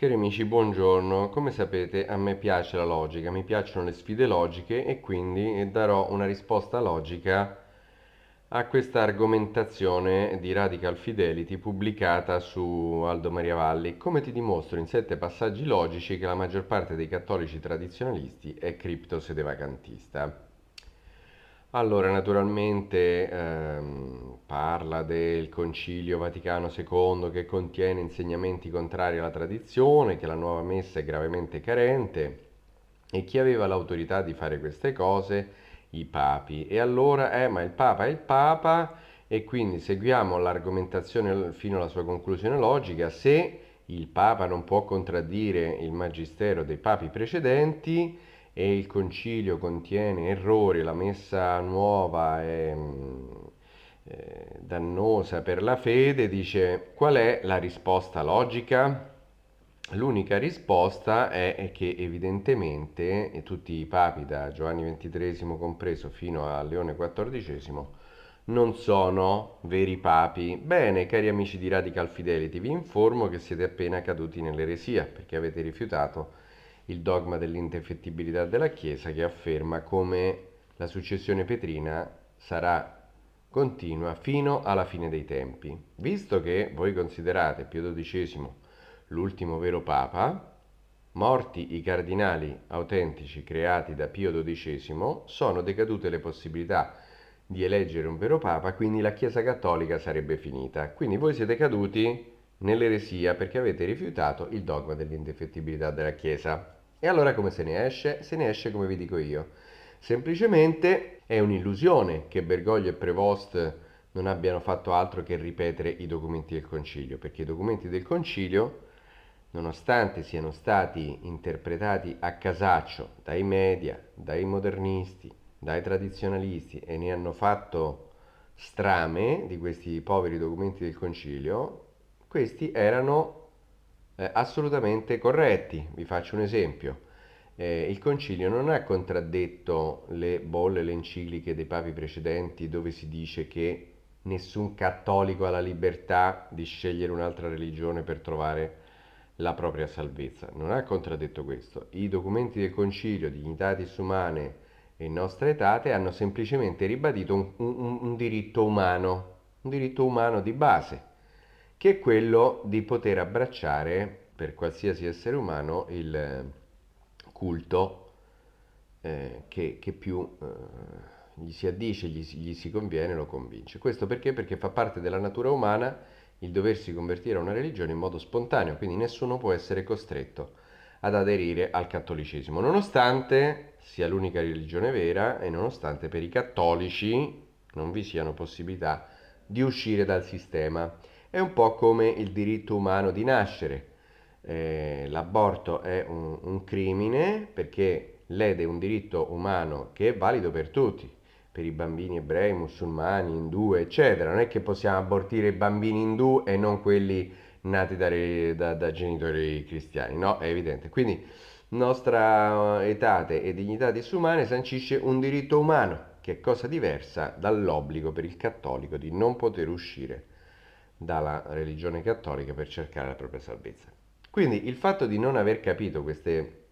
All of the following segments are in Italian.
Cari amici, buongiorno. Come sapete, a me piace la logica, mi piacciono le sfide logiche e quindi darò una risposta logica a questa argomentazione di Radical Fidelity pubblicata su Aldo Maria Valli. Come ti dimostro in 7 passaggi logici che la maggior parte dei cattolici tradizionalisti è cripto-sedevacantista. Allora, naturalmente parla del Concilio Vaticano II che contiene insegnamenti contrari alla tradizione, che la nuova messa è gravemente carente e chi aveva l'autorità di fare queste cose? I papi. E allora, ma il Papa è il Papa e quindi seguiamo l'argomentazione fino alla sua conclusione logica. Se il Papa non può contraddire il magistero dei papi precedenti, e il concilio contiene errori, la messa nuova è dannosa per la fede, dice qual è la risposta logica? L'unica risposta è che evidentemente tutti i papi, da Giovanni XXIII compreso fino a Leone XIV, non sono veri papi. Bene, cari amici di Radical Fidelity, vi informo che siete appena caduti nell'eresia perché avete rifiutato il dogma dell'indefettibilità della Chiesa che afferma come la successione petrina sarà continua fino alla fine dei tempi. Visto che voi considerate Pio XII l'ultimo vero Papa, morti i cardinali autentici creati da Pio XII, sono decadute le possibilità di eleggere un vero Papa, quindi la Chiesa Cattolica sarebbe finita. Quindi voi siete caduti nell'eresia perché avete rifiutato il dogma dell'indefettibilità della Chiesa. E allora come se ne esce? Se ne esce come vi dico io. Semplicemente è un'illusione che Bergoglio e Prevost non abbiano fatto altro che ripetere i documenti del Concilio, perché i documenti del Concilio, nonostante siano stati interpretati a casaccio dai media, dai modernisti, dai tradizionalisti e ne hanno fatto strame di questi poveri documenti del Concilio, questi erano assolutamente corretti. Vi faccio un esempio. Il Concilio non ha contraddetto le bolle, le encicliche dei papi precedenti dove si dice che nessun cattolico ha la libertà di scegliere un'altra religione per trovare la propria salvezza. Non ha contraddetto questo. I documenti del Concilio, Dignitatis Humanae e Nostra Aetate, hanno semplicemente ribadito un diritto umano di base, che è quello di poter abbracciare per qualsiasi essere umano il culto che più gli si addice, gli si conviene, lo convince. Questo perché? Perché fa parte della natura umana il doversi convertire a una religione in modo spontaneo, quindi nessuno può essere costretto ad aderire al cattolicesimo, nonostante sia l'unica religione vera e nonostante per i cattolici non vi siano possibilità di uscire dal sistema. È un po' come il diritto umano di nascere. L'aborto è un crimine perché lede un diritto umano che è valido per tutti, per i bambini ebrei, musulmani, indù, eccetera. Non è che possiamo abortire i bambini indù e non quelli nati da genitori cristiani, no? È evidente. Quindi nostra etate e dignità disumane sancisce un diritto umano, che è cosa diversa dall'obbligo per il cattolico di non poter uscire dalla religione cattolica per cercare la propria salvezza. Quindi il fatto di non aver capito queste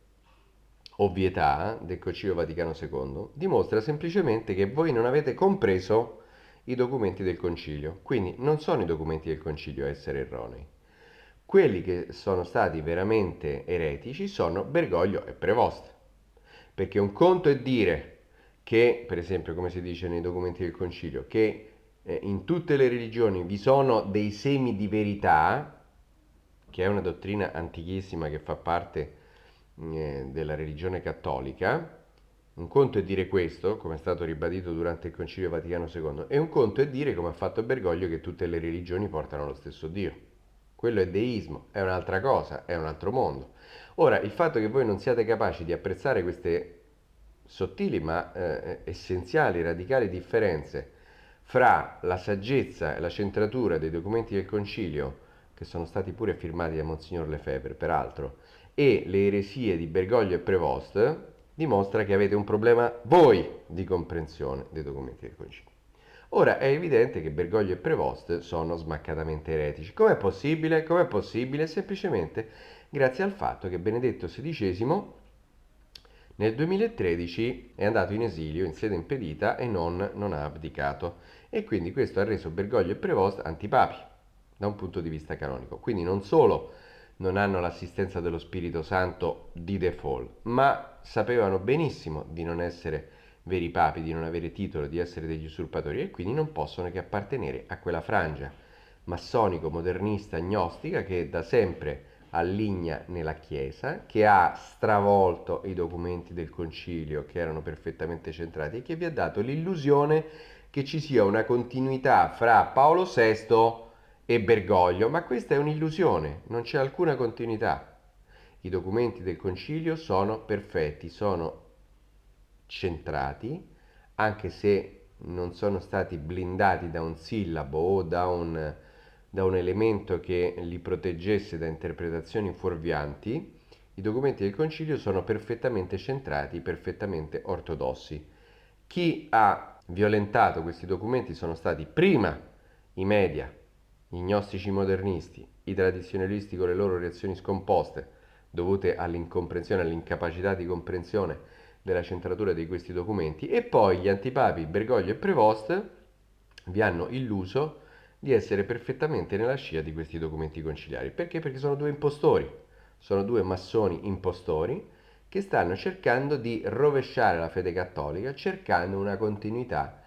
ovvietà del Concilio Vaticano II dimostra semplicemente che voi non avete compreso i documenti del Concilio. Quindi non sono i documenti del Concilio a essere erronei. Quelli che sono stati veramente eretici sono Bergoglio e Prevost. Perché un conto è dire che, per esempio, come si dice nei documenti del Concilio, che in tutte le religioni vi sono dei semi di verità, che è una dottrina antichissima che fa parte della religione cattolica. Un conto è dire questo, come è stato ribadito durante il Concilio Vaticano II, e un conto è dire, come ha fatto Bergoglio, che tutte le religioni portano allo stesso Dio. Quello è deismo, è un'altra cosa, è un altro mondo. Ora, il fatto che voi non siate capaci di apprezzare queste sottili ma essenziali, radicali differenze fra la saggezza e la centratura dei documenti del Concilio, che sono stati pure firmati da Monsignor Lefebvre, peraltro, e le eresie di Bergoglio e Prevost, dimostra che avete un problema voi di comprensione dei documenti del Concilio. Ora è evidente che Bergoglio e Prevost sono smaccatamente eretici. Com'è possibile? Com'è possibile? Semplicemente grazie al fatto che Benedetto XVI nel 2013 è andato in esilio in sede impedita e non ha abdicato, e quindi questo ha reso Bergoglio e Prevost antipapi da un punto di vista canonico. Quindi non solo non hanno l'assistenza dello Spirito Santo di default, ma sapevano benissimo di non essere veri papi, di non avere titolo, di essere degli usurpatori, e quindi non possono che appartenere a quella frangia massonico, modernista, gnostica che da sempre alligna nella Chiesa, che ha stravolto i documenti del concilio che erano perfettamente centrati e che vi ha dato l'illusione che ci sia una continuità fra Paolo VI e Bergoglio, ma questa è un'illusione, non c'è alcuna continuità. I documenti del concilio sono perfetti, sono centrati, anche se non sono stati blindati da un sillabo o da un elemento che li proteggesse da interpretazioni fuorvianti. I documenti del concilio sono perfettamente centrati, perfettamente ortodossi. Chi ha violentato questi documenti sono stati prima i media, gli gnostici modernisti, i tradizionalisti con le loro reazioni scomposte, dovute all'incomprensione, all'incapacità di comprensione della centratura di questi documenti, e poi gli antipapi Bergoglio e Prevost vi hanno illuso di essere perfettamente nella scia di questi documenti conciliari. Perché? Perché sono due impostori, sono due massoni impostori che stanno cercando di rovesciare la fede cattolica, cercando una continuità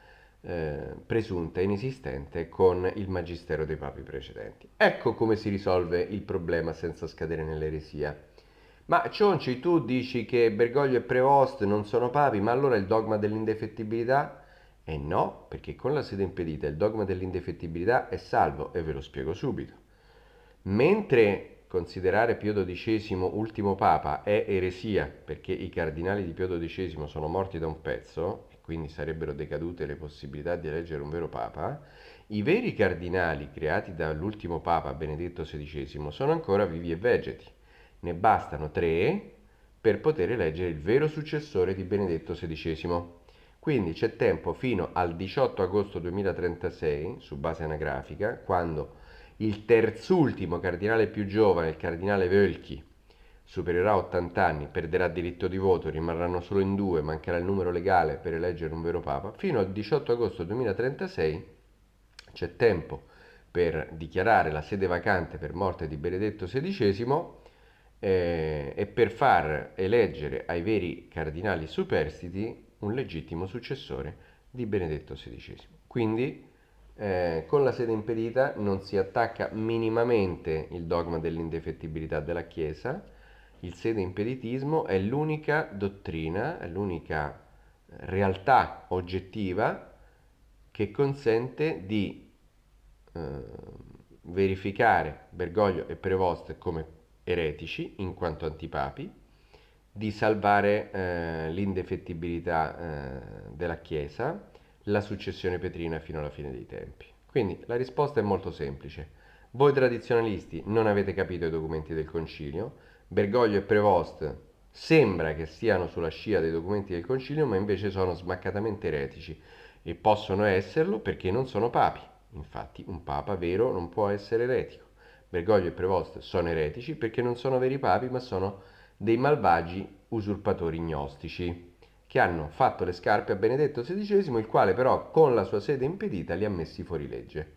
presunta inesistente con il magistero dei papi precedenti. Ecco come si risolve il problema senza scadere nell'eresia. Ma Cionci, tu dici che Bergoglio e Prevost non sono papi, ma allora il dogma dell'indefettibilità? E no, perché con la sede impedita il dogma dell'indefettibilità è salvo, e ve lo spiego subito. Mentre considerare Pio XII ultimo papa è eresia, perché i cardinali di Pio XII sono morti da un pezzo, e quindi sarebbero decadute le possibilità di eleggere un vero papa, i veri cardinali creati dall'ultimo papa Benedetto XVI sono ancora vivi e vegeti. Ne bastano 3 per poter eleggere il vero successore di Benedetto XVI. Quindi c'è tempo fino al 18 agosto 2036, su base anagrafica, quando il terzultimo cardinale più giovane, il cardinale Völki, supererà 80 anni, perderà diritto di voto, rimarranno solo in 2, mancherà il numero legale per eleggere un vero papa. Fino al 18 agosto 2036 c'è tempo per dichiarare la sede vacante per morte di Benedetto XVI, e per far eleggere ai veri cardinali superstiti un legittimo successore di Benedetto XVI. Quindi con la sede impedita non si attacca minimamente il dogma dell'indefettibilità della Chiesa. Il sede impeditismo è l'unica dottrina, è l'unica realtà oggettiva che consente di eh, verificare Bergoglio e Prevost come eretici in quanto antipapi, di salvare l'indefettibilità della Chiesa, la successione petrina fino alla fine dei tempi. Quindi la risposta è molto semplice. Voi tradizionalisti non avete capito i documenti del concilio, Bergoglio e Prevost sembra che stiano sulla scia dei documenti del concilio, ma invece sono smaccatamente eretici, e possono esserlo perché non sono papi. Infatti un papa vero non può essere eretico. Bergoglio e Prevost sono eretici perché non sono veri papi, ma sono dei malvagi usurpatori gnostici che hanno fatto le scarpe a Benedetto XVI, il quale però con la sua sede impedita li ha messi fuori legge.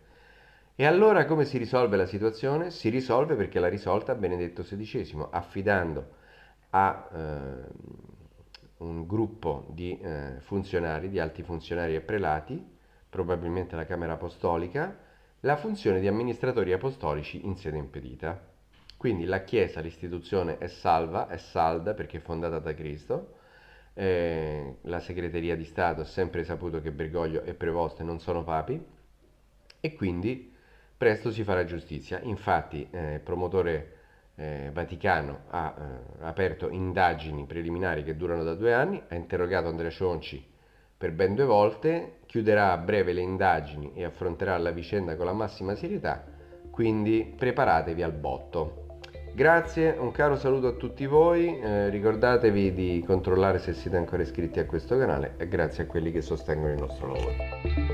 E allora come si risolve la situazione? Si risolve perché l'ha risolta Benedetto XVI, affidando a un gruppo di funzionari, di alti funzionari e prelati, probabilmente la Camera Apostolica, la funzione di amministratori apostolici in sede impedita. Quindi la Chiesa, l'istituzione è salva, è salda perché è fondata da Cristo. La segreteria di Stato ha sempre saputo che Bergoglio e Prevost non sono papi, e quindi presto si farà giustizia. Infatti il promotore Vaticano ha aperto indagini preliminari che durano da 2 anni, ha interrogato Andrea Cionci per ben 2 volte, chiuderà a breve le indagini e affronterà la vicenda con la massima serietà, quindi preparatevi al botto. Grazie, un caro saluto a tutti voi, ricordatevi di controllare se siete ancora iscritti a questo canale, e grazie a quelli che sostengono il nostro lavoro.